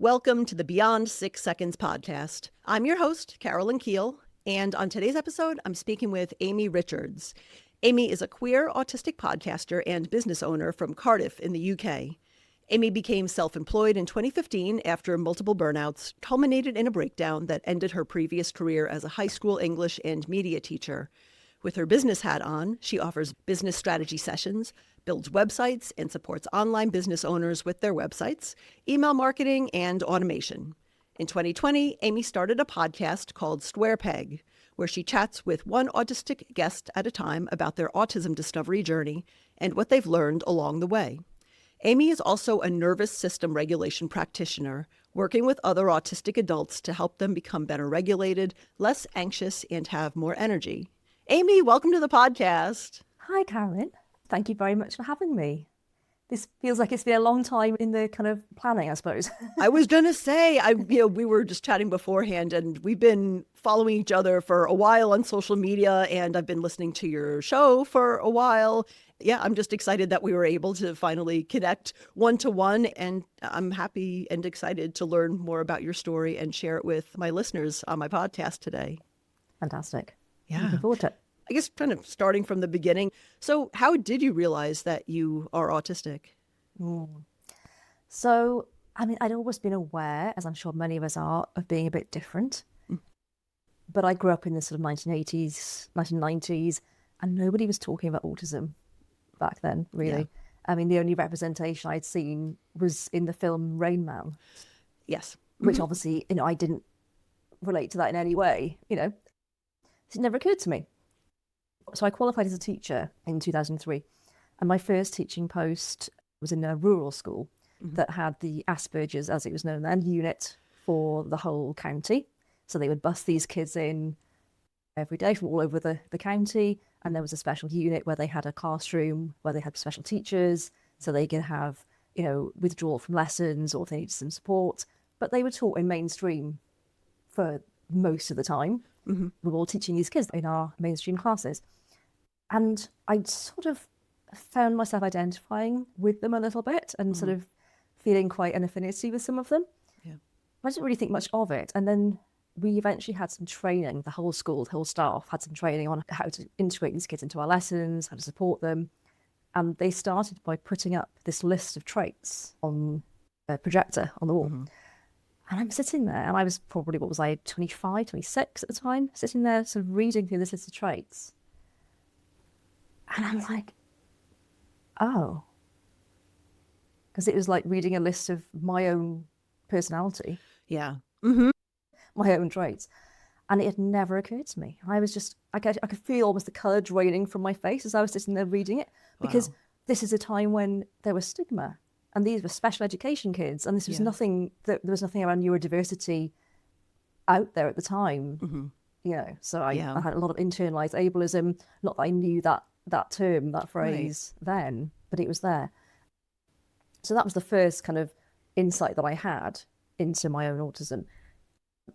Welcome to the Beyond 6 Seconds podcast. I'm your host, Carolyn Keel, and on today's episode, I'm speaking with Amy Richards. Amy is a queer autistic podcaster and business owner from Cardiff in the UK. Amy became self-employed in 2015 after multiple burnouts culminated in a breakdown that ended her previous career as a high school English and media teacher. With her business hat on, she offers business strategy sessions, builds websites, and supports online business owners with their websites, email marketing, and automation. In 2020, Amy started a podcast called Squarepeg, where she chats with one autistic guest at a time about their autism discovery journey and what they've learned along the way. Amy is also a nervous system regulation practitioner, working with other autistic adults to help them become better regulated, less anxious, and have more energy. Amy, welcome to the podcast. Hi, Carolyn. Thank you very much for having me. This feels like it's been a long time in the kind of planning, I suppose. I was going to say, we were just chatting beforehand, and we've been following each other for a while on social media, and I've been listening to your show for a while. Yeah, I'm just excited that we were able to finally connect one-to-one, and I'm happy and excited to learn more about your story and share it with my listeners on my podcast today. Fantastic. Yeah. Looking forward to it. I guess kind of starting from the beginning. So how did you realize that you are autistic? So, I'd always been aware, as I'm sure many of us are, of being a bit different. But I grew up in the sort of 1980s, 1990s, and nobody was talking about autism back then, really. Yeah. The only representation I'd seen was in the film Rain Man. Yes. Which obviously, I didn't relate to that in any way, It never occurred to me. So I qualified as a teacher in 2003. And my first teaching post was in a rural school that had the Asperger's, as it was known then, unit for the whole county. So they would bus these kids in every day from all over the county. And there was a special unit where they had a classroom where they had special teachers. So they could have, withdrawal from lessons or if they needed some support. But they were taught in mainstream for most of the time. We were all teaching these kids in our mainstream classes. And I sort of found myself identifying with them a little bit and sort of feeling quite an affinity with some of them. Yeah. I didn't really think much of it. And then we eventually had some training, the whole school, the whole staff had some training on how to integrate these kids into our lessons, how to support them. And they started by putting up this list of traits on a projector on the wall. And I'm sitting there, and I was probably, 25, 26 at the time, sitting there sort of reading through this list of traits. And I'm like, oh. Because it was like reading a list of my own personality. Yeah. My own traits. And it had never occurred to me. I was just, I could feel almost the colour draining from my face as I was sitting there reading it. Because this is a time when there was stigma. And these were special education kids. And this was nothing, there was nothing around neurodiversity out there at the time. So I had a lot of internalized ableism. Not that I knew that term, that phrase then, but it was there. So that was the first kind of insight that I had into my own autism.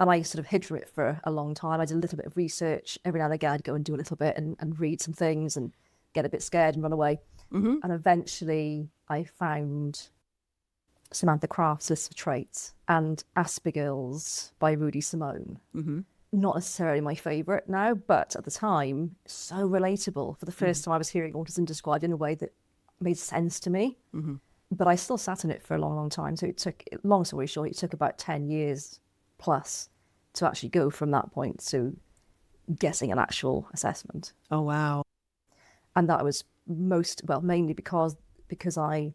And I sort of hid from it for a long time. I did a little bit of research. Every now and again, I'd go and do a little bit and read some things and get a bit scared and run away. And eventually I found Samantha Craft's list of traits and Asperger's by Rudy Simone. Not necessarily my favourite now, but at the time, so relatable. For the first time I was hearing autism described in a way that made sense to me. But I still sat in it for a long, long time. So it took, long story short, it took about 10 years plus to actually go from that point to getting an actual assessment. Oh, wow. And that was mainly because I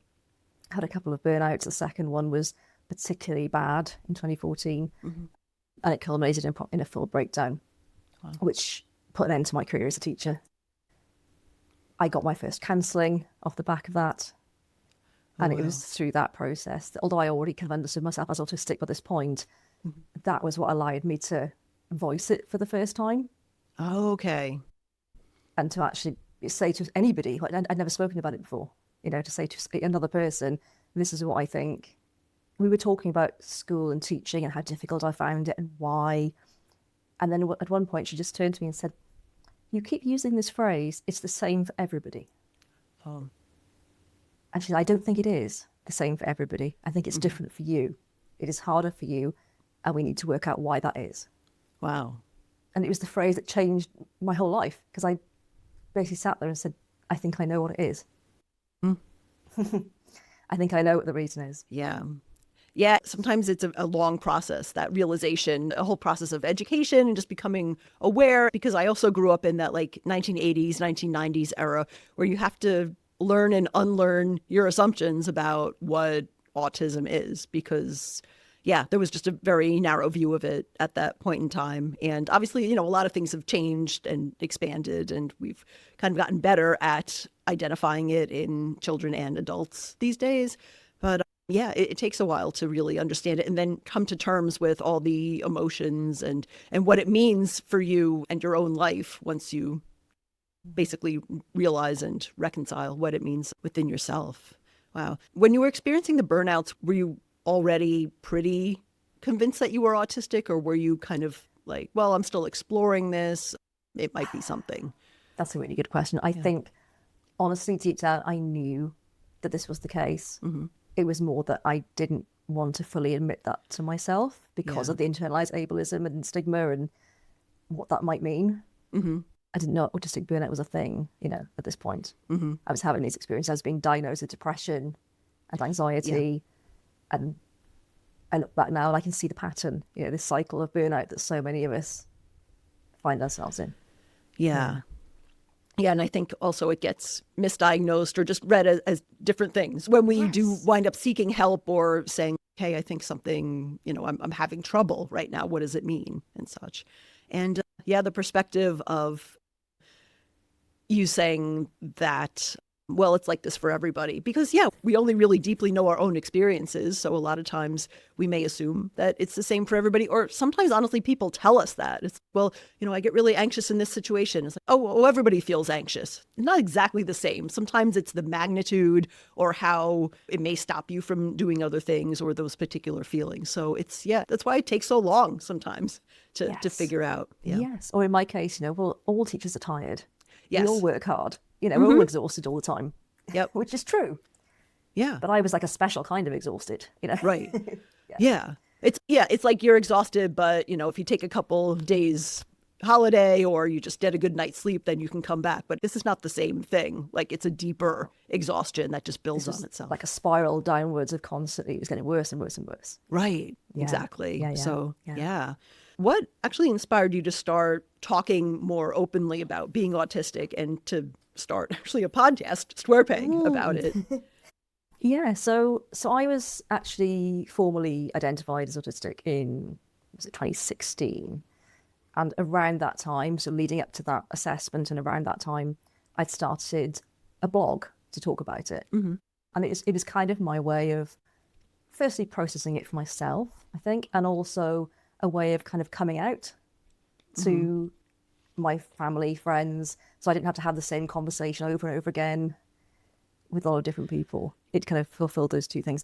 had a couple of burnouts. The second one was particularly bad in 2014. And it culminated in a full breakdown, which put an end to my career as a teacher. I got my first counselling off the back of that. And it was through that process that, although I already kind of understood myself as autistic by this point, that was what allowed me to voice it for the first time. Oh, okay. And to actually say to anybody, like I'd never spoken about it before, to say to another person, this is what I think. We were talking about school and teaching and how difficult I found it and why. And then at one point she just turned to me and said, you keep using this phrase, it's the same for everybody. And she said, I don't think it is the same for everybody. I think it's different for you. It is harder for you, and we need to work out why that is. Wow. And it was the phrase that changed my whole life, because I basically sat there and said, I think I know what it is. Mm. I think I know what the reason is. Yeah. Yeah, sometimes it's a long process, that realization, a whole process of education and just becoming aware, because I also grew up in that like 1980s, 1990s era where you have to learn and unlearn your assumptions about what autism is, because yeah, there was just a very narrow view of it at that point in time. And obviously, a lot of things have changed and expanded, and we've kind of gotten better at identifying it in children and adults these days. But yeah, it takes a while to really understand it and then come to terms with all the emotions and what it means for you and your own life once you basically realize and reconcile what it means within yourself. Wow. When you were experiencing the burnouts, were you already pretty convinced that you were autistic, or were you kind of like, well, I'm still exploring this, it might be something? That's a really good question. I think, honestly, deep down, I knew that this was the case. Mm-hmm. It was more that I didn't want to fully admit that to myself because of the internalized ableism and stigma and what that might mean. Mm-hmm. I didn't know autistic burnout was a thing, at this point. Mm-hmm. I was having these experiences. I was being diagnosed with depression and anxiety. And I look back now and I can see the pattern, this cycle of burnout that so many of us find ourselves in. Yeah. Yeah, and I think also it gets misdiagnosed or just read as different things when we do wind up seeking help or saying, hey, I think something, I'm having trouble right now. What does it mean and such? And the perspective of you saying that, well, it's like this for everybody, because we only really deeply know our own experiences. So a lot of times we may assume that it's the same for everybody, or sometimes honestly people tell us that it's, well, I get really anxious in this situation. It's like, oh, everybody feels anxious. Not exactly the same. Sometimes it's the magnitude or how it may stop you from doing other things or those particular feelings. So it's, that's why it takes so long sometimes to figure out. Yes. Or in my case, well, all teachers are tired. Yes. We all work hard. We're all exhausted all the time. Yep. Which is true. Yeah. But I was like a special kind of exhausted, Right. Yeah. It's like you're exhausted, but if you take a couple days holiday or you just get a good night's sleep, then you can come back. But this is not the same thing. Like it's a deeper exhaustion that just builds on itself. Like a spiral downwards of constantly, it was getting worse and worse and worse. Right. Yeah. Exactly. Yeah. So, What actually inspired you to start talking more openly about being autistic and to start actually a podcast, Squarepeg, about it? Yeah, so I was actually formally identified as autistic in, was it 2016? And around that time, so leading up to that assessment and around that time, I'd started a blog to talk about it. Mm-hmm. And it was kind of my way of firstly processing it for myself, I think, and also a way of kind of coming out to my family, friends, so I didn't have to have the same conversation over and over again with a lot of different people. It kind of fulfilled those two things.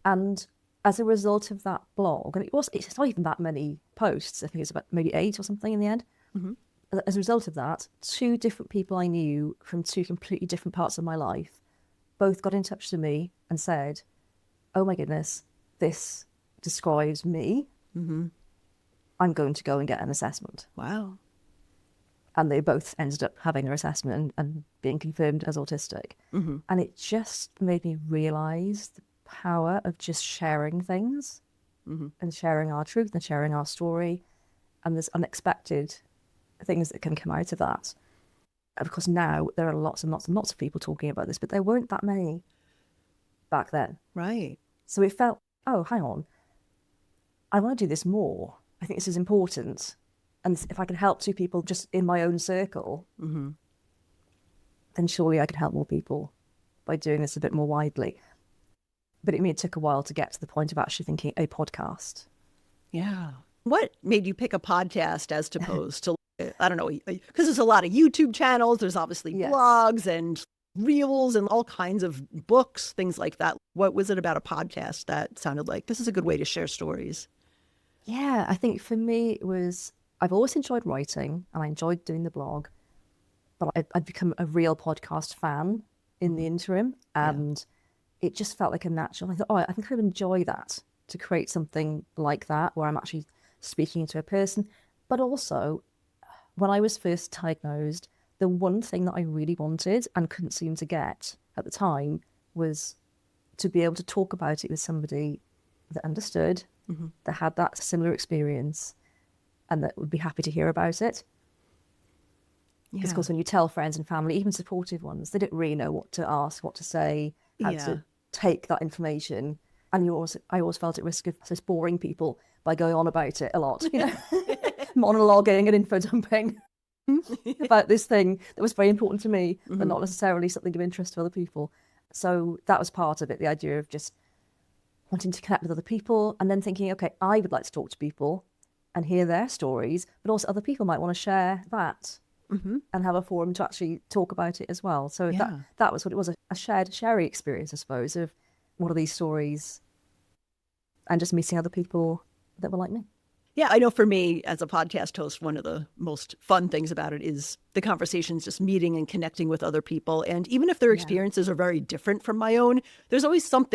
And as a result of that blog, and it's not even that many posts, I think it's about maybe 8 or something in the end. Mm-hmm. As a result of that, 2 different people I knew from 2 completely different parts of my life both got in touch with me and said, oh my goodness, this describes me. Mm-hmm. I'm going to go and get an assessment. Wow. And they both ended up having their assessment and being confirmed as autistic. Mm-hmm. And it just made me realise the power of just sharing things and sharing our truth and sharing our story. And there's unexpected things that can come out of that. And of course, now there are lots and lots and lots of people talking about this, but there weren't that many back then. Right. So it felt, oh, hang on, I want to do this more. I think this is important. And if I can help 2 people just in my own circle, then surely I can help more people by doing this a bit more widely. But it took a while to get to the point of actually thinking a podcast. Yeah. What made you pick a podcast as opposed to, I don't know, because there's a lot of YouTube channels, there's obviously blogs and reels and all kinds of books, things like that. What was it about a podcast that sounded like this is a good way to share stories? Yeah, I think for me it was, I've always enjoyed writing and I enjoyed doing the blog, but I'd become a real podcast fan in the interim, and it just felt like a natural. I thought, oh, I think I would enjoy that. to create something like that where I'm actually speaking to a person. But also, when I was first diagnosed, the one thing that I really wanted and couldn't seem to get at the time was to be able to talk about it with somebody that understood, that had that similar experience, and that would be happy to hear about it. Because, of course, when you tell friends and family, even supportive ones, they don't really know what to ask, what to say, how to take that information. And I always felt at risk of just boring people by going on about it a lot, monologuing and info dumping about this thing that was very important to me, but not necessarily something of interest to other people. So that was part of it, the idea of just wanting to connect with other people and then thinking, okay, I would like to talk to people and hear their stories, but also other people might want to share that. And have a forum to actually talk about it as well. So that was what it was, a sharing experience, I suppose, of what are these stories and just meeting other people that were like me. Yeah, I know for me as a podcast host, one of the most fun things about it is the conversations, just meeting and connecting with other people. And even if their experiences are very different from my own, there's always some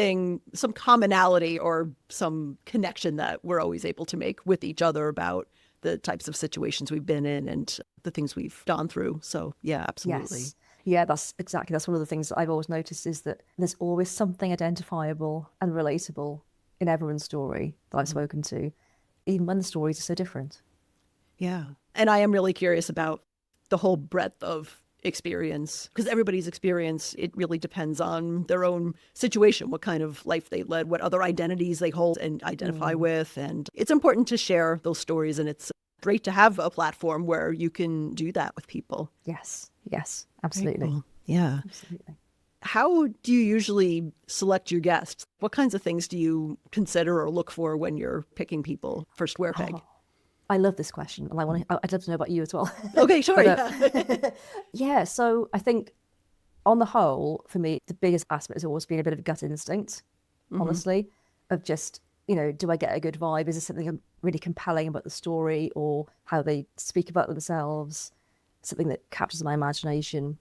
commonality or some connection that we're always able to make with each other about the types of situations we've been in and the things we've gone through. So yeah, absolutely. Yes. Yeah, that's one of the things that I've always noticed, is that there's always something identifiable and relatable in everyone's story that I've spoken to, even when the stories are so different. Yeah. And I am really curious about the whole breadth of experience, because everybody's experience, it really depends on their own situation, what kind of life they led, what other identities they hold and identify with. And it's important to share those stories. And it's great to have a platform where you can do that with people. Yes, absolutely. Cool. Yeah. Absolutely. How do you usually select your guests? What kinds of things do you consider or look for when you're picking people for Squarepeg? I love this question, and I'd love to know about you as well. Okay, sure. Yeah, so I think on the whole, for me, the biggest aspect has always been a bit of a gut instinct, honestly, of just, do I get a good vibe? Is there something really compelling about the story or how they speak about themselves? Something that captures my imagination.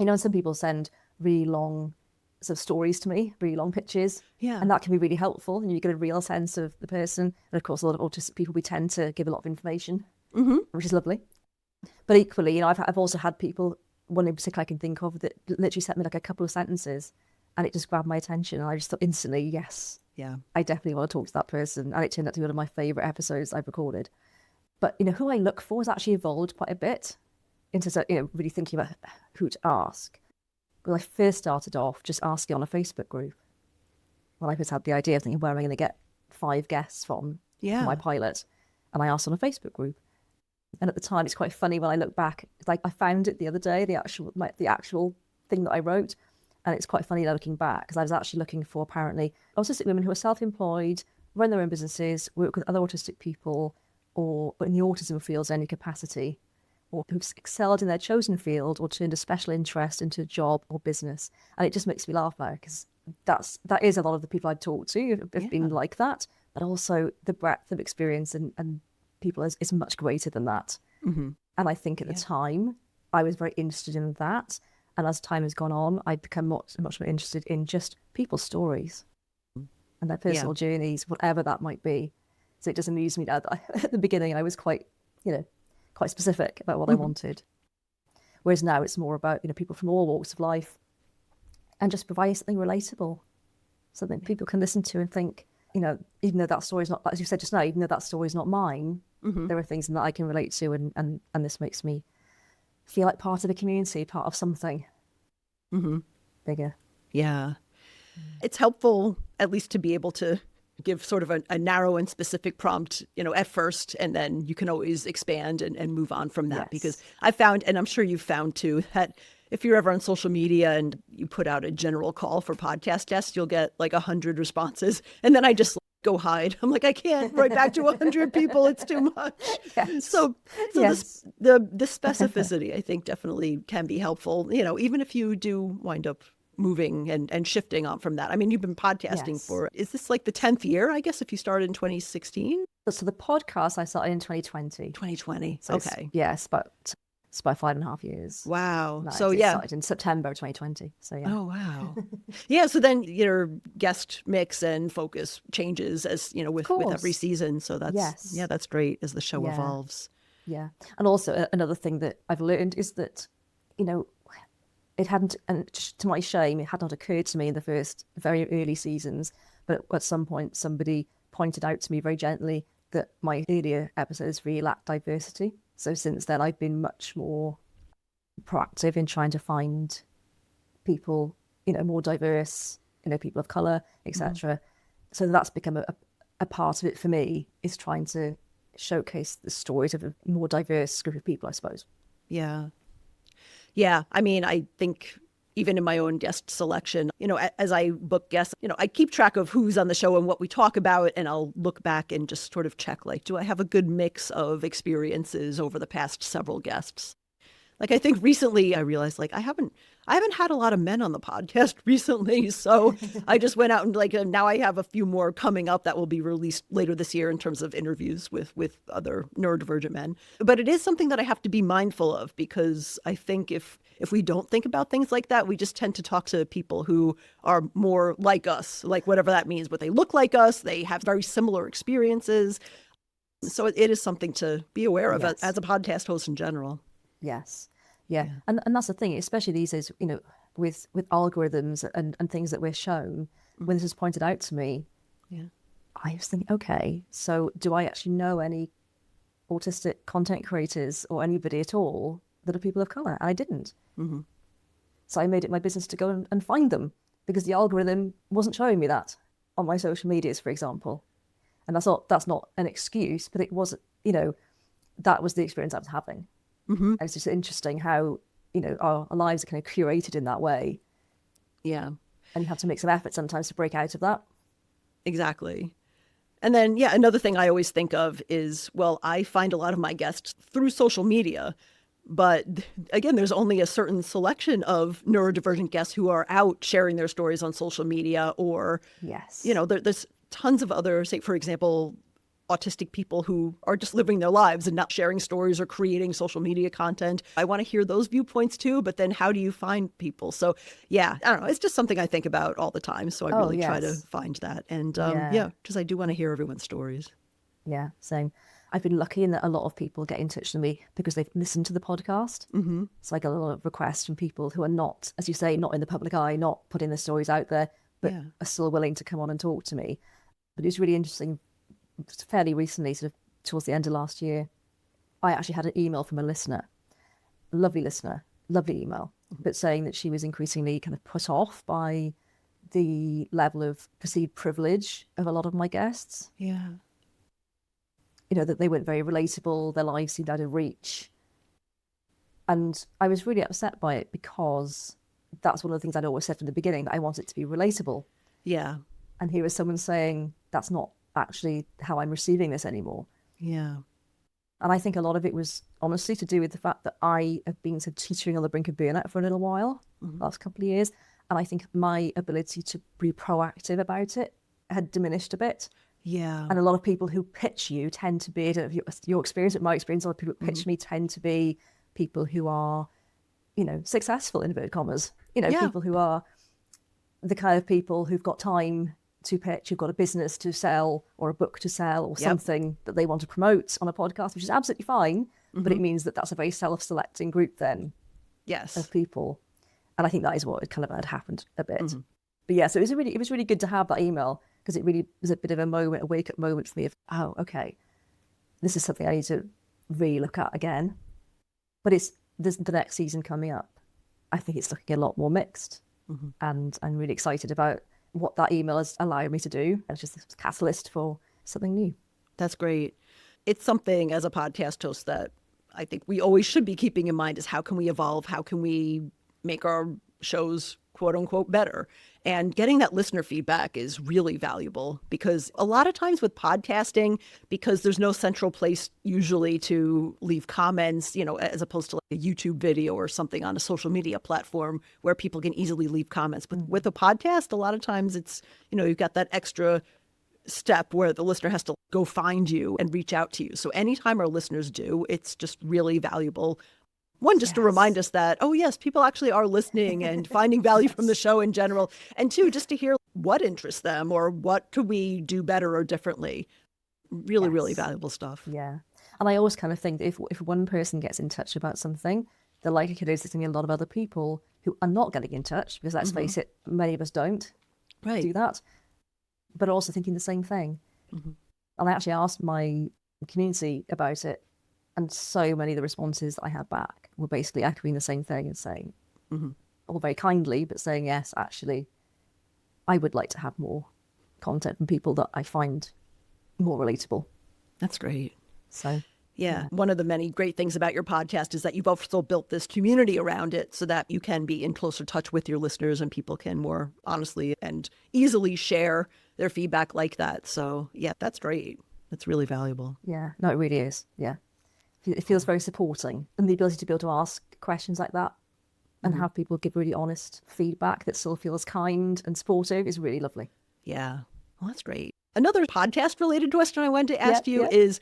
And some people send really long sort of stories to me, really long pitches. Yeah. And that can be really helpful, and you get a real sense of the person. And of course, a lot of autistic people, we tend to give a lot of information, which is lovely. But equally, I've also had people, one in particular I can think of, that literally sent me like a couple of sentences and it just grabbed my attention. And I just thought instantly, yes, I definitely want to talk to that person. And it turned out to be one of my favourite episodes I've recorded. But, who I look for has actually evolved quite a bit into, really thinking about who to ask. Well, I first started off just asking on a Facebook group. Well, I first had the idea of thinking, where am I going to get 5 guests from for my pilot? And I asked on a Facebook group. And at the time, it's quite funny when I look back. It's like I found it the other day, the actual thing that I wrote. And it's quite funny looking back, because I was actually looking for, apparently, autistic women who are self-employed, run their own businesses, work with other autistic people, or in the autism fields, any capacity, or who've excelled in their chosen field or turned a special interest into a job or business. And it just makes me laugh now, because that is a lot of the people I've talked to have been like that. But also the breadth of experience and people is much greater than that. And I think at the time, I was very interested in that. And as time has gone on, I've become much more interested in just people's stories and their personal journeys, whatever that might be. So it does amuse me that at the beginning I was quite specific about what I wanted. Whereas now it's more about, people from all walks of life, and just providing something relatable, something people can listen to and think, even though that story is not, as you said just now, even though that story is not mine, there are things that I can relate to, and this makes me feel like part of a community, part of something bigger. Yeah. It's helpful, at least, to be able to give sort of a narrow and specific prompt, at first, and then you can always expand and move on from that. Because I found, and I'm sure you've found too, that if you're ever on social media and you put out a general call for podcast guests, you'll get like 100 responses. And then I just go hide. I'm like, I can't write back to 100 people. It's too much. So the specificity, I think, definitely can be helpful, even if you do wind up moving and shifting on from that. I mean, you've been podcasting for, is this like the 10th year, I guess, if you started in 2016? So the podcast I started in 2020. 2020. So okay. Yes, but It's about 5.5 years. Wow. No, So it yeah. started in September 2020. So yeah. Oh, wow. Yeah. So then your guest mix and focus changes as, Of with every course. season. So Yes. that's great as the show Yeah. evolves. Yeah. And also another thing that I've learned is that, you know, it hadn't, and to my shame, it had not occurred to me in the first very early seasons, but at some point somebody pointed out to me very gently that my earlier episodes really lacked diversity. So since then, I've been much more proactive in trying to find people, more diverse, people of color, etc. So that's become a part of it for me, is trying to showcase the stories of a more diverse group of people, I suppose. Yeah. Yeah. I mean, I think even in my own guest selection, as I book guests, I keep track of who's on the show and what we talk about. And I'll look back and just sort of check, like, do I have a good mix of experiences over the past several guests? Like, I think recently I realized, like, I haven't had a lot of men on the podcast recently. So I just went out and now I have a few more coming up that will be released later this year in terms of interviews with other neurodivergent men. But it is something that I have to be mindful of, because I think if we don't think about things like that, we just tend to talk to people who are more like us, like whatever that means, but they look like us, they have very similar experiences. So it is something to be aware of as a podcast host in general. Yes. Yeah. And that's the thing, especially these days, with algorithms and things that we're shown, when this was pointed out to me, I was thinking, okay, so do I actually know any autistic content creators or anybody at all that are people of color? And I didn't. Mm-hmm. So I made it my business to go and find them, because the algorithm wasn't showing me that on my social medias, for example. And that's not an excuse, but it was, that was the experience I was having. Mm-hmm. And it's just interesting how, our lives are kind of curated in that way. Yeah. And you have to make some effort sometimes to break out of that. Exactly. And then, another thing I always think of is, well, I find a lot of my guests through social media. But again, there's only a certain selection of neurodivergent guests who are out sharing their stories on social media, or, there's tons of other, say, for example, autistic people who are just living their lives and not sharing stories or creating social media content. I want to hear those viewpoints too, but then how do you find people? So I don't know. It's just something I think about all the time. So I really try to find that. And because I do want to hear everyone's stories. Yeah, same. I've been lucky in that a lot of people get in touch with me because they've listened to the podcast. Mm-hmm. So I get a lot of requests from people who are not, as you say, not in the public eye, not putting their stories out there, but are still willing to come on and talk to me. But it's really interesting. Fairly recently, sort of towards the end of last year, I actually had an email from a listener, lovely email, but saying that she was increasingly kind of put off by the level of perceived privilege of a lot of my guests. Yeah. That they weren't very relatable, their lives seemed out of reach. And I was really upset by it, because that's one of the things I'd always said from the beginning, that I want it to be relatable. Yeah. And here was someone saying, that's not actually how I'm receiving this anymore. Yeah. And I think a lot of it was honestly to do with the fact that I have been sort of teetering on the brink of burnout for a little while, last couple of years. And I think my ability to be proactive about it had diminished a bit. Yeah. And a lot of people who pitch you tend to be, I don't know if your experience, my experience, a lot of people who pitch me tend to be people who are, successful, in inverted commas, people who are the kind of people who've got time to pitch, who've got a business to sell or a book to sell or something that they want to promote on a podcast, which is absolutely fine. But it means that that's a very self-selecting group then of people. And I think that is what kind of had happened a bit. But yeah, so it was really good to have that email, because it really was a bit of a wake-up moment for me of, oh, okay, this is something I need to really look at again. But there's the next season coming up. I think it's looking a lot more mixed. And I'm really excited about what that email has allowed me to do. It's just a catalyst for something new. That's great. It's something as a podcast host that I think we always should be keeping in mind, is how can we evolve? How can we make our shows, quote unquote, better? And getting that listener feedback is really valuable, because a lot of times with podcasting, because there's no central place usually to leave comments, as opposed to like a YouTube video or something on a social media platform where people can easily leave comments. But with a podcast, a lot of times it's, you've got that extra step where the listener has to go find you and reach out to you. So anytime our listeners do, it's just really valuable. One, just to Yes. remind us that, oh, yes, people actually are listening and finding value from the show in general. And two, just to hear what interests them or what could we do better or differently. Really, really Yes. valuable stuff. Yeah. And I always kind of think that if one person gets in touch about something, the likelihood is there's going to be a lot of other people who are not getting in touch, because let's face it, many of us don't do that, but also thinking the same thing. And I actually asked my community about it, and so many of the responses that I had back were basically echoing the same thing and saying, all very kindly, but saying, yes, actually, I would like to have more content from people that I find more relatable. That's great. So, yeah. One of the many great things about your podcast is that you've also built this community around it so that you can be in closer touch with your listeners and people can more honestly and easily share their feedback like that. So, yeah, that's great. That's really valuable. yeah, no, it really is. Yeah. It feels very supporting. And the ability to be able to ask questions like that and have people give really honest feedback that still feels kind and supportive is really lovely. Yeah. Well, that's great. Another podcast related question I wanted to ask you is,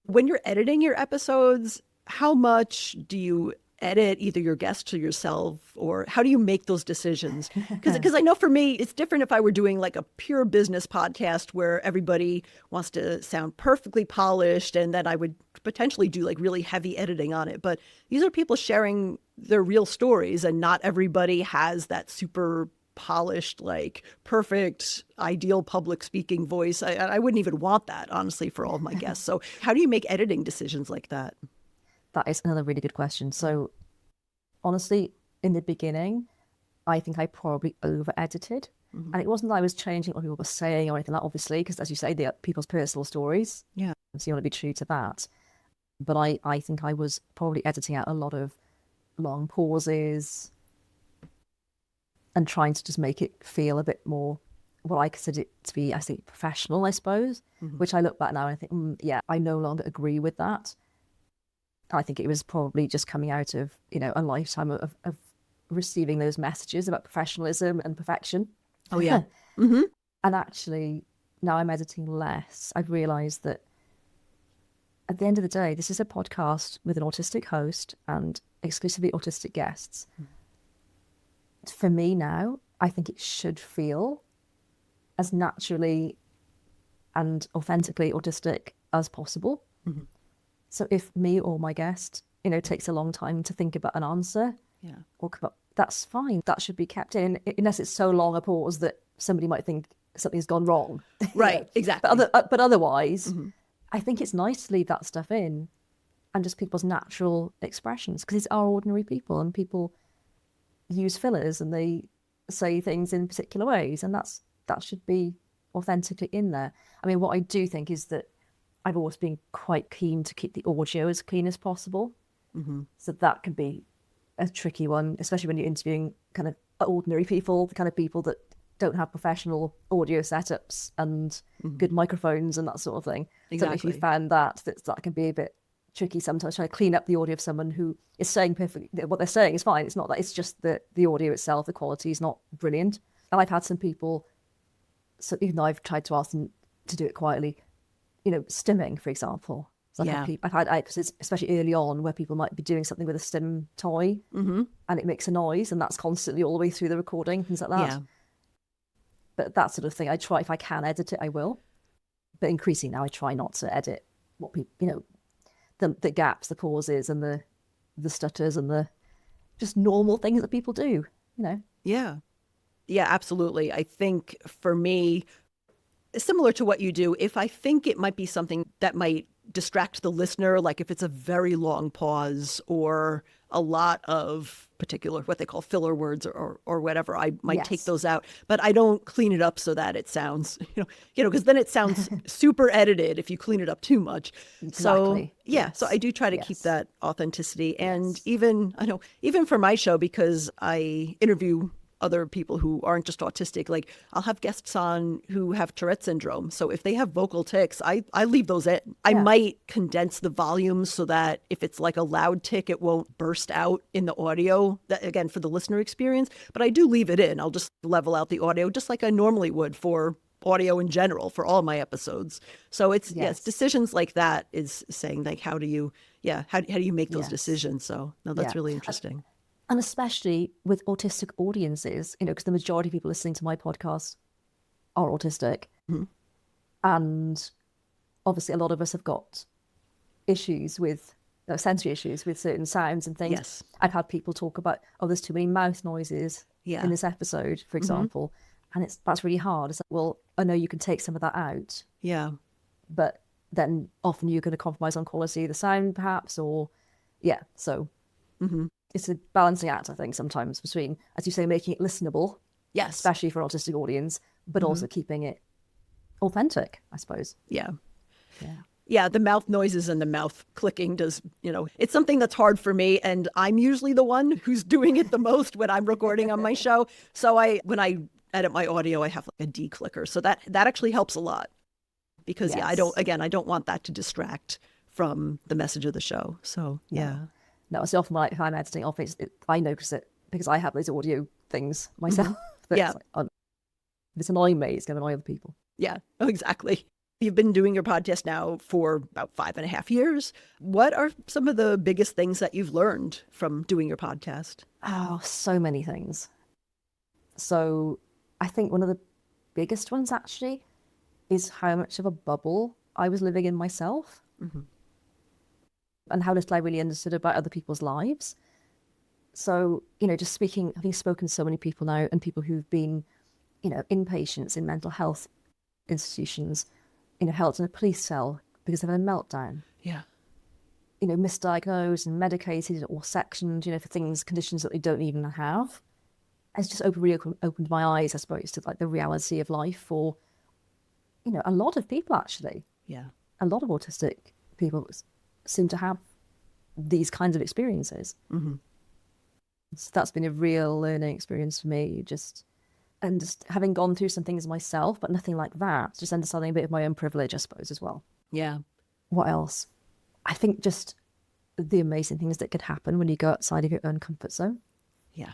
when you're editing your episodes, how much do you edit either your guests or yourself, or how do you make those decisions? Because I know for me, it's different if I were doing like a pure business podcast where everybody wants to sound perfectly polished, and then I would potentially do like really heavy editing on it. But these are people sharing their real stories, and not everybody has that super polished, like perfect, ideal public speaking voice. I wouldn't even want that, honestly, for all of my guests. So how do you make editing decisions like that? That is another really good question. So honestly, in the beginning, I think I probably over edited. And it wasn't that I was changing what people were saying or anything like that, obviously, because as you say, they are people's personal stories. Yeah. So you want to be true to that. But I think I was probably editing out a lot of long pauses and trying to just make it feel a bit more what I consider it to be, I think, professional, I suppose, which I look back now and I think, yeah, I no longer agree with that. I think it was probably just coming out of, a lifetime of receiving those messages about professionalism and perfection. Oh, yeah. And actually, now I'm editing less. I've realised that at the end of the day, this is a podcast with an autistic host and exclusively autistic guests. For me now, I think it should feel as naturally and authentically autistic as possible. So if me or my guest, takes a long time to think about an answer, or come up, that's fine. That should be kept in, unless it's so long a pause that somebody might think something's gone wrong. Right, exactly. But otherwise, I think it's nice to leave that stuff in and just people's natural expressions, because these are ordinary people and people use fillers and they say things in particular ways, and that should be authentically in there. I mean, what I do think is that I've always been quite keen to keep the audio as clean as possible. So that can be a tricky one, especially when you're interviewing kind of ordinary people, the kind of people that don't have professional audio setups and good microphones and that sort of thing. Exactly. So if you found that can be a bit tricky sometimes, trying to clean up the audio of someone who is saying perfectly, what they're saying is fine. It's not that, it's just that the audio itself, the quality is not brilliant. And I've had some people, so even though I've tried to ask them to do it quietly, stimming, for example. So I've had especially early on, where people might be doing something with a stim toy and it makes a noise, and that's constantly all the way through the recording, things like that. Yeah. But that sort of thing, I try, if I can edit it, I will. But increasingly now, I try not to edit what people, the gaps, the pauses, and the stutters, and the just normal things that people do, Yeah. Yeah, absolutely. I think for me, similar to what you do, if I think it might be something that might distract the listener, like if it's a very long pause or a lot of particular, what they call filler words or whatever, I might take those out, but I don't clean it up so that it sounds, because then it sounds super edited if you clean it up too much. Exactly. So, so I do try to keep that authenticity. And even for my show, because I interview other people who aren't just autistic, like I'll have guests on who have Tourette syndrome. So if they have vocal tics, I leave those in. I might condense the volume so that if it's like a loud tic, it won't burst out in the audio, that again, for the listener experience. But I do leave it in. I'll just level out the audio just like I normally would for audio in general for all my episodes. So it's, Yes. decisions like that is saying like, how do you make those Yes. decisions? So no, that's Yeah. really interesting. And especially with autistic audiences, because the majority of people listening to my podcast are autistic. Mm-hmm. And obviously a lot of us have got issues with sensory issues with certain sounds and things. Yes. I've had people talk about, there's too many mouth noises in this episode, for example. And that's really hard. It's like, well, I know you can take some of that out. Yeah. But then often you're going to compromise on quality of the sound, perhaps, or so it's a balancing act, I think, sometimes between, as you say, making it listenable, Yes. especially for an autistic audience, but also keeping it authentic, I suppose. Yeah. Yeah. Yeah, the mouth noises and the mouth clicking does, it's something that's hard for me. And I'm usually the one who's doing it the most when I'm recording on my show. So when I edit my audio, I have like a declicker. So that actually helps a lot because I don't want that to distract from the message of the show. So No, it's often like if I'm editing off, I notice it because I have those audio things myself. Yeah. If it's annoying me, it's going to annoy other people. Yeah, exactly. You've been doing your podcast now for about 5.5 years. What are some of the biggest things that you've learned from doing your podcast? Oh, so many things. So I think one of the biggest ones actually is how much of a bubble I was living in myself and how little I really understood about other people's lives. So, just having spoken to so many people now and people who've been, inpatients in mental health institutions, held in a police cell because they've had a meltdown. Yeah. Misdiagnosed and medicated or sectioned, for conditions that they don't even have. It's just really opened my eyes, I suppose, to like the reality of life for, a lot of people actually. Yeah. A lot of autistic people seem to have these kinds of experiences. So that's been a real learning experience for me, just having gone through some things myself, but nothing like that. Just understanding a bit of my own privilege, I suppose, as well. Yeah. What else? I think just the amazing things that could happen when you go outside of your own comfort zone. Yeah.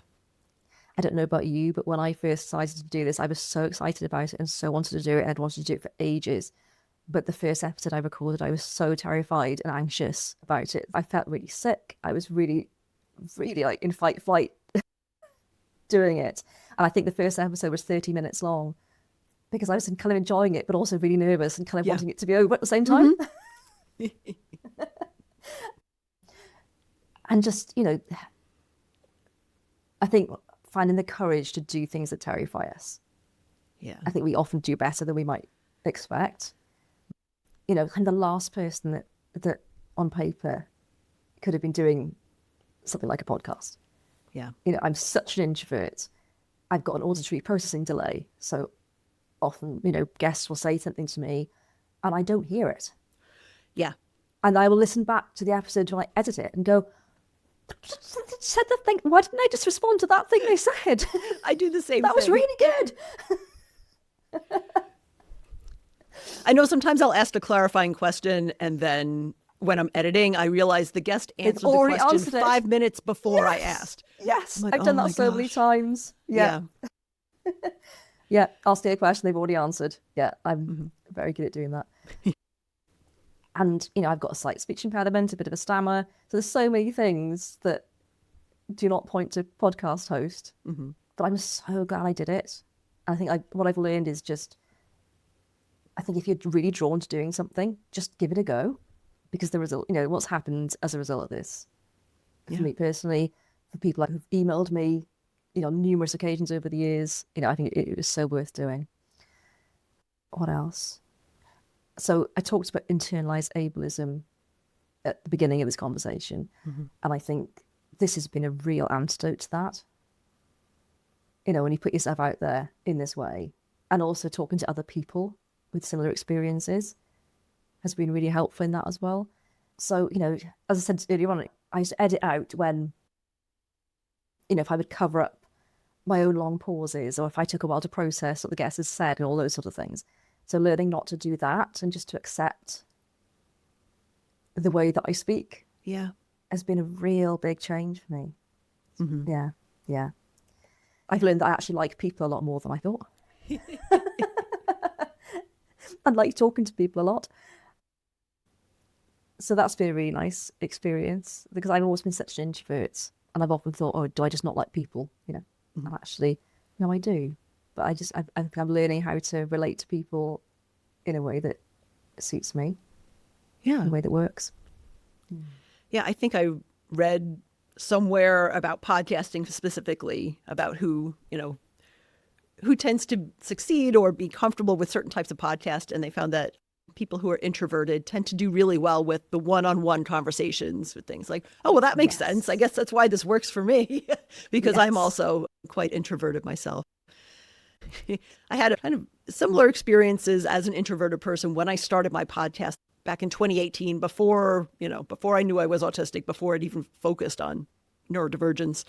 I don't know about you, but when I first decided to do this, I was so excited about it and so wanted to do it. And I'd wanted to do it for ages. But the first episode I recorded, I was so terrified and anxious about it. I felt really sick. I was really, really like in fight, flight doing it. And I think the first episode was 30 minutes long because I was kind of enjoying it, but also really nervous and kind of wanting it to be over at the same time. And just, I think finding the courage to do things that terrify us. Yeah. I think we often do better than we might expect. Kind of the last person that on paper could have been doing something like a podcast. Yeah. I'm such an introvert. I've got an auditory processing delay. So often, guests will say something to me and I don't hear it. Yeah. And I will listen back to the episode when I edit it and go, said the thing. Why didn't I just respond to that thing they said? I do the same that thing. Was really good. I know sometimes I'll ask a clarifying question and then when I'm editing, I realize the guest answered the question 5 minutes before I asked. Yes, like, I've done that so many times. Yeah. Yeah, I'll say a question they've already answered. Yeah, I'm very good at doing that. And, I've got a slight speech impairment, a bit of a stammer. So there's so many things that do not point to podcast host. But I'm so glad I did it. I think what I've learned is I think if you're really drawn to doing something, just give it a go. Because the result, what's happened as a result of this, for me personally, for people who've emailed me, on numerous occasions over the years, I think it was so worth doing. What else? So I talked about internalized ableism at the beginning of this conversation. And I think this has been a real antidote to that. When you put yourself out there in this way and also talking to other people with similar experiences has been really helpful in that as well. So, as I said earlier on, I used to edit out when, if I would cover up my own long pauses or if I took a while to process what the guest has said and all those sort of things. So learning not to do that and just to accept the way that I speak has been a real big change for me. Yeah. I've learned that I actually like people a lot more than I thought. and like talking to people a lot. So that's been a really nice experience because I've always been such an introvert, and I've often thought, oh, do I just not like people? And actually, no, I do. But I think I'm learning how to relate to people in a way that suits me. Yeah. In a way that works. Yeah, I think I read somewhere about podcasting specifically, about who tends to succeed or be comfortable with certain types of podcasts. And they found that people who are introverted tend to do really well with the one-on-one conversations with things like, oh, well, that makes sense. I guess that's why this works for me because I'm also quite introverted myself. I had a kind of similar experiences as an introverted person when I started my podcast back in 2018, before I knew I was autistic, before I'd even focused on neurodivergence.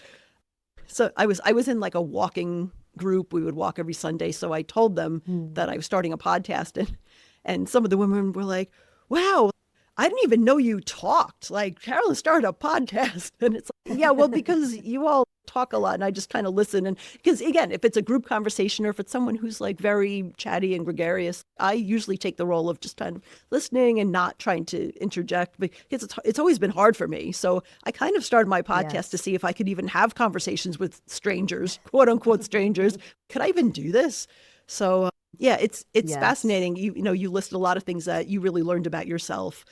So I was in like a walking group. We would walk every Sunday. So I told them that I was starting a podcast, and some of the women were like, wow, I didn't even know you talked. Like, Carolyn started a podcast. And it's like, yeah, well, because you all talk a lot and I just kind of listen. And because again, if it's a group conversation or if it's someone who's like very chatty and gregarious, I usually take the role of just kind of listening and not trying to interject because it's always been hard for me. So I kind of started my podcast to see if I could even have conversations with strangers, quote unquote strangers. Could I even do this? So yeah, it's fascinating. You listed a lot of things that you really learned about yourself,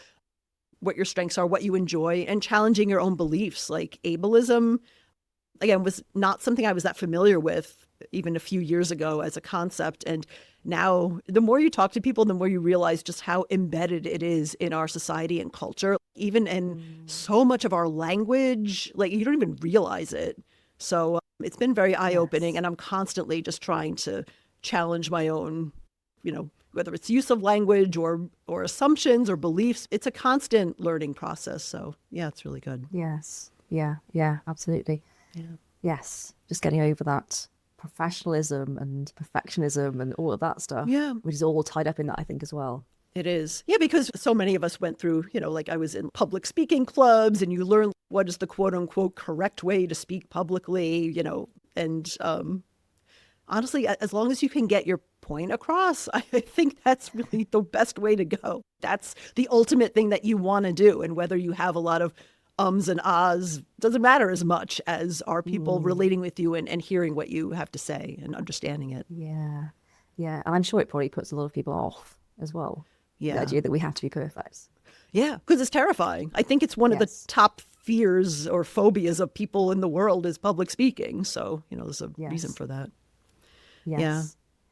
what your strengths are, what you enjoy, and challenging your own beliefs. Like ableism, again, was not something I was that familiar with even a few years ago as a concept. And now the more you talk to people, the more you realize just how embedded it is in our society and culture, even in so much of our language, like you don't even realize it. So it's been very eye-opening, and I'm constantly just trying to challenge my own, whether it's use of language or assumptions or beliefs. It's a constant learning process. So yeah, it's really good. Yes. Yeah, absolutely. Yeah. Yes. Just getting over that professionalism and perfectionism and all of that stuff. Yeah. Which is all tied up in that, I think, as well. It is. Yeah, because so many of us went through, like I was in public speaking clubs, and you learn what is the quote unquote correct way to speak publicly, and honestly, as long as you can get your point across, I think that's really the best way to go. That's the ultimate thing that you want to do. And whether you have a lot of ums and ahs doesn't matter as much as are people relating with you and hearing what you have to say and understanding it. Yeah. And I'm sure it probably puts a lot of people off as well. Yeah. The idea that we have to be perfect. Yeah, because it's terrifying. I think it's one of the top fears or phobias of people in the world is public speaking. So, there's a reason for that. Yes. Yeah.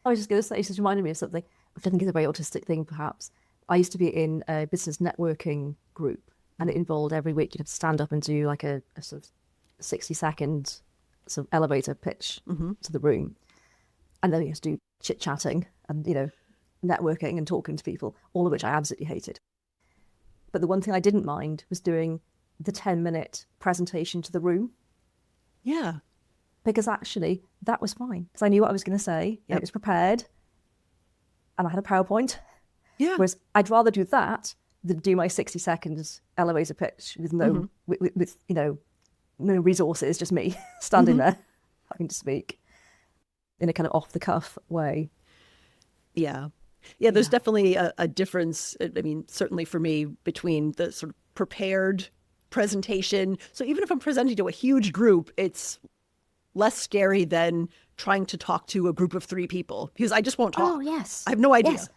I was just going to say, it just reminded me of something, which I think is a very autistic thing, perhaps. I used to be in a business networking group, and it involved every week you'd have to stand up and do like a sort of 60-second sort of elevator pitch to the room. And then you have to do chit-chatting and, networking and talking to people, all of which I absolutely hated. But the one thing I didn't mind was doing the 10-minute presentation to the room. Yeah. Because actually, that was fine. Because I knew what I was going to say. Yep. It was prepared. And I had a PowerPoint. Yeah. Whereas I'd rather do that than do my 60 seconds elevator pitch with no, with no resources, just me standing there having to speak in a kind of off-the-cuff way. Yeah. Yeah, there's definitely a difference. I mean, certainly for me, between the sort of prepared presentation. So even if I'm presenting to a huge group, it's less scary than trying to talk to a group of 3 people because I just won't talk. Oh, yes. I have no idea. Yes.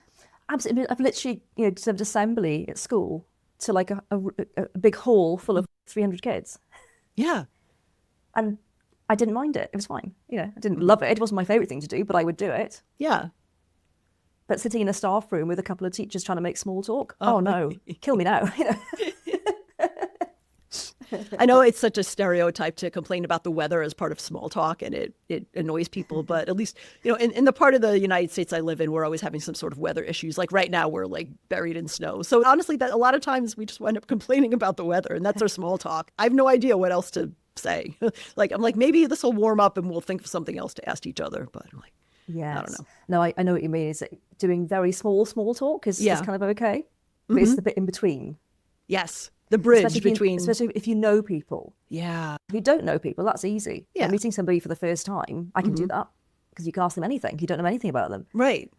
Absolutely. I've literally, served assembly at school to like a big hall full of 300 kids. Yeah. And I didn't mind it. It was fine. I didn't love it. It wasn't my favorite thing to do, but I would do it. Yeah. But sitting in a staff room with a couple of teachers trying to make small talk, oh no, kill me now. I know it's such a stereotype to complain about the weather as part of small talk, and it annoys people. But at least, in the part of the United States I live in, we're always having some sort of weather issues. Like right now, we're like buried in snow. So honestly, that a lot of times we just wind up complaining about the weather, and that's our small talk. I have no idea what else to say. I'm like, maybe this will warm up and we'll think of something else to ask each other. But I'm like, yes. I don't know. No, I know what you mean. Is that doing very small talk is kind of okay, but it's the bit in between. Yes. The bridge especially if you know people. Yeah. If you don't know people, that's easy. Yeah. Meeting somebody for the first time, I can do that because you can ask them anything. You don't know anything about them. Right.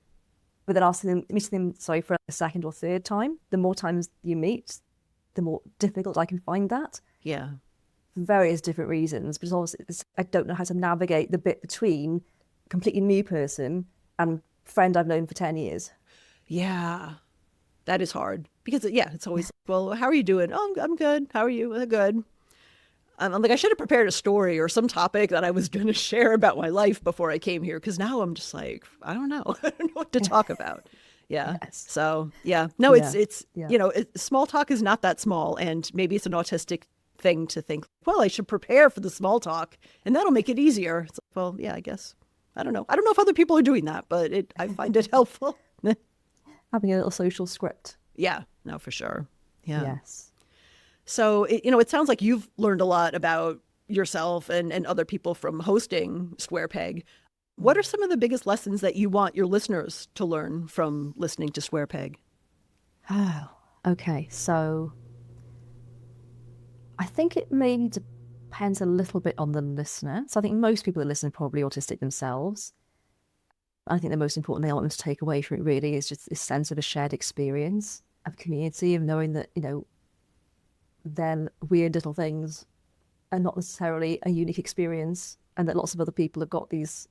But then meeting them, sorry, for a second or third time, the more times you meet, the more difficult I can find that. Yeah. For various different reasons. But also, I don't know how to navigate the bit between completely new person and friend I've known for 10 years. Yeah. That is hard because, yeah, it's always, well, how are you doing? Oh, I'm good. How are you? Good. I'm like, I should have prepared a story or some topic that I was going to share about my life before I came here. Cause now I'm just like, I don't know. I don't know what to talk about. Yeah. Yes. So yeah, no, Yeah. it's, Yeah. you know, small talk is not that small. And maybe it's an autistic thing to think, well, I should prepare for the small talk and that'll make it easier. It's like, well, yeah, I guess. I don't know. I don't know if other people are doing that, but I find it helpful. Having a little social script. Yeah, no, for sure. Yeah. Yes. So, it sounds like you've learned a lot about yourself and other people from hosting Squarepeg. What are some of the biggest lessons that you want your listeners to learn from listening to Squarepeg? Oh, okay. So I think it maybe depends a little bit on the listener. So I think most people that listen are probably autistic themselves. I think the most important thing I want them to take away from it really is just this sense of a shared experience of community, of knowing that, their weird little things are not necessarily a unique experience, and that lots of other people have got these,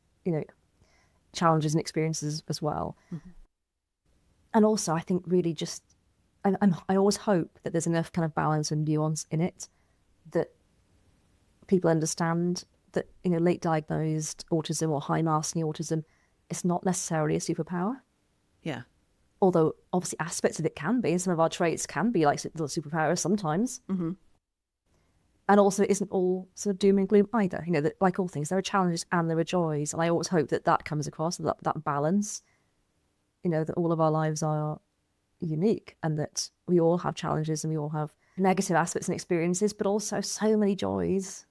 challenges and experiences as well. Mm-hmm. And also, I think really just, I always hope that there's enough kind of balance and nuance in it that people understand that, late diagnosed autism or high masking autism, it's not necessarily a superpower. Yeah. Although obviously aspects of it can be, and some of our traits can be like little superpowers sometimes. Mm-hmm. And also it isn't all sort of doom and gloom either. That, like all things, there are challenges and there are joys. And I always hope that comes across, that balance, that all of our lives are unique and that we all have challenges and we all have negative aspects and experiences, but also so many joys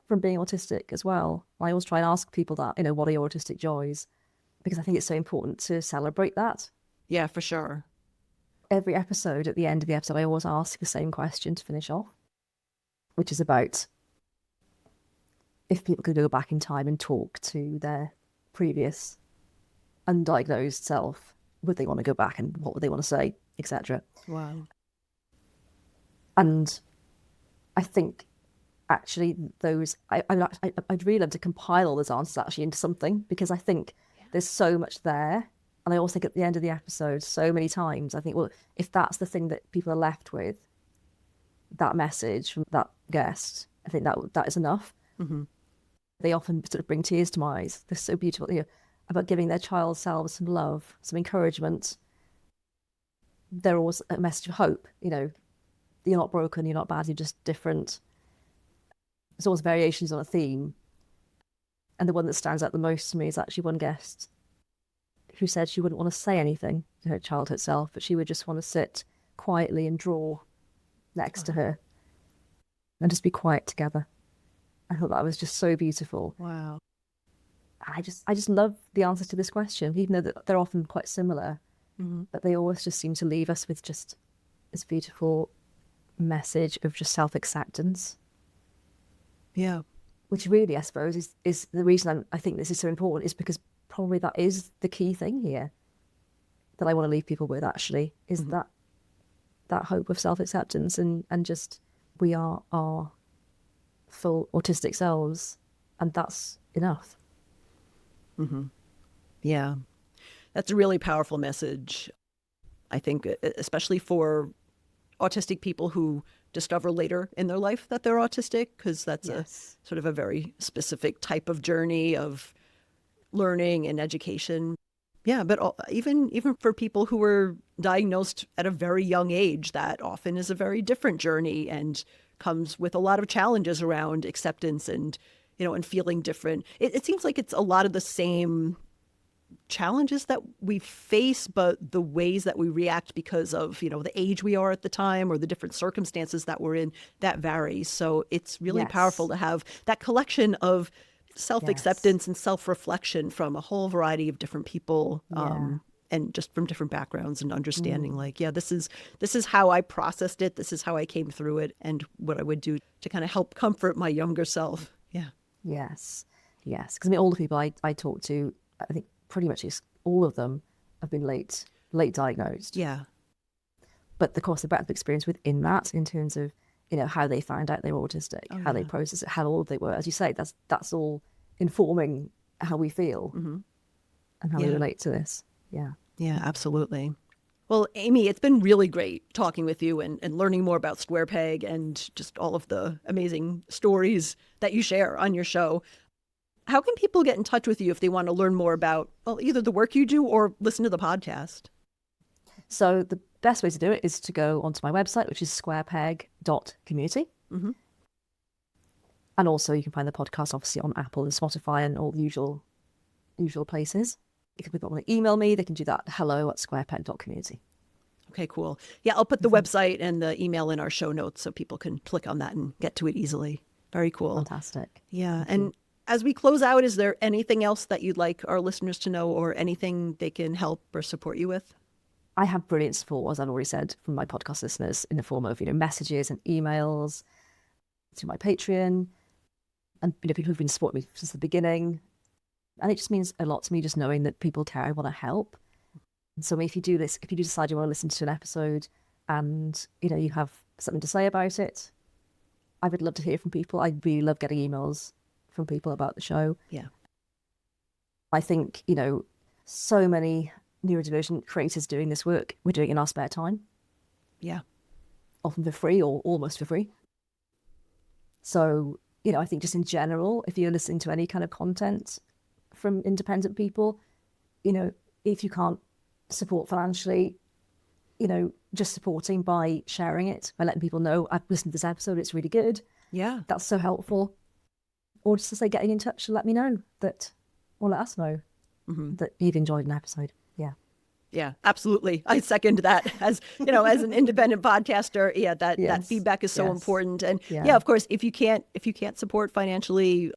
from being autistic as well. I always try and ask people that, what are your autistic joys? Because I think it's so important to celebrate that. Yeah, for sure. Every episode, at the end of the episode, I always ask the same question to finish off, which is about if people could go back in time and talk to their previous undiagnosed self, would they want to go back and what would they want to say, etc. Wow. And I think actually I'd really love to compile all those answers actually into something, because I think there's so much there. And I also think at the end of the episode, so many times, I think, well, if that's the thing that people are left with, that message from that guest, I think that is enough. Mm-hmm. They often sort of bring tears to my eyes. They're so beautiful, about giving their child selves some love, some encouragement. They're always a message of hope, you're not broken, you're not bad, you're just different. There's always variations on a theme. And the one that stands out the most to me is actually one guest who said she wouldn't want to say anything to her childhood self, but she would just want to sit quietly and draw next to her and just be quiet together. I thought that was just so beautiful. Wow. I just love the answers to this question, even though they're often quite similar, mm-hmm. but they always just seem to leave us with just this beautiful message of just self-acceptance. Yeah. Which really, I suppose, is the reason I think this is so important, is because probably that is the key thing here that I want to leave people with, actually, is mm-hmm. that hope of self-acceptance and just we are our full autistic selves, and that's enough. Mm-hmm. Yeah. That's a really powerful message, I think, especially for autistic people who discover later in their life that they're autistic, because that's yes. a sort of a very specific type of journey of learning and education. Yeah, but even for people who were diagnosed at a very young age, that often is a very different journey and comes with a lot of challenges around acceptance and, and feeling different. It seems like it's a lot of the same challenges that we face, but the ways that we react because of, the age we are at the time or the different circumstances that we're in, that varies. So it's really yes. powerful to have that collection of self-acceptance yes. and self-reflection from a whole variety of different people, and just from different backgrounds, and understanding this is how I processed it. This is how I came through it, and what I would do to kind of help comfort my younger self. Yeah. Yes. Because all the people I talk to, I think pretty much all of them I've been late diagnosed. Yeah. But of course, the breadth of experience within that, in terms of, you know, how they found out they were autistic, how they process it, how old they were, as you say, that's all informing how we feel and how we relate to this. Yeah. Yeah, absolutely. Well, Amy, it's been really great talking with you and learning more about Squarepeg and just all of the amazing stories that you share on your show. How can people get in touch with you if they want to learn more about, well, either the work you do or listen to the podcast? So the best way to do it is to go onto my website, which is squarepeg.community. And also you can find the podcast obviously on Apple and Spotify and all the usual places. If people want to email me, they can do that, hello@squarepeg.community. Okay, cool. Yeah, I'll put the website and the email in our show notes so people can click on that and get to it easily. Very cool. Fantastic. Yeah. And as we close out, is there anything else that you'd like our listeners to know or anything they can help or support you with? I have brilliant support, as I've already said, from my podcast listeners in the form of, you know, messages and emails through my Patreon, and, you know, people who've been supporting me since the beginning. And it just means a lot to me, just knowing that people care, I want to help. And so if you do decide you want to listen to an episode and, you know, you have something to say about it, I would love to hear from people. I really love getting emails from people about the show. Yeah. I think, you know, so many neurodivergent creators doing this work, we're doing it in our spare time. Yeah. Often for free or almost for free. So, you know, I think just in general, if you're listening to any kind of content from independent people, you know, if you can't support financially, you know, just supporting by sharing it, by letting people know, I've listened to this episode, it's really good. Yeah. That's so helpful. Or just to say, getting in touch to let me know that, or let us know that you've enjoyed an episode. Yeah. Yeah, absolutely. I second that. As you know, as an independent podcaster, yeah, that feedback is so important. And yeah, of course, if you can't support financially,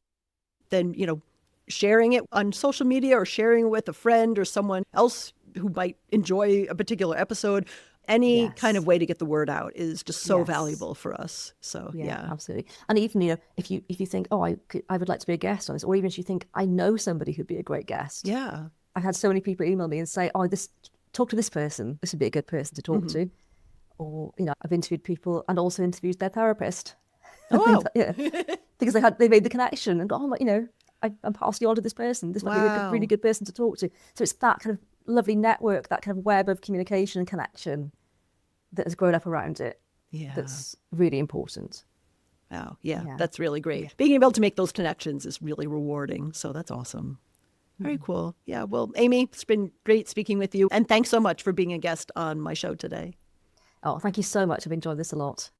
then, you know, sharing it on social media or sharing it with a friend or someone else who might enjoy a particular episode, any kind of way to get the word out is just so valuable for us. So yeah, absolutely. And even, you know, if you think, oh, I would like to be a guest on this, or even if you think, I know somebody who'd be a great guest. Yeah. I've had so many people email me and say, oh, talk to this person. This would be a good person to talk to. Or, you know, I've interviewed people and also interviewed their therapist. Oh, wow. Because they made the connection and got, oh, you know, I'm partially on to this person. This might be a really good person to talk to. So it's that kind of lovely network, that kind of web of communication and connection that has grown up around it. Yeah. That's really important. Wow. Yeah, that's really great. Yeah. Being able to make those connections is really rewarding. So that's awesome. Very cool. Yeah. Well, Amy, it's been great speaking with you. And thanks so much for being a guest on my show today. Oh, thank you so much. I've enjoyed this a lot.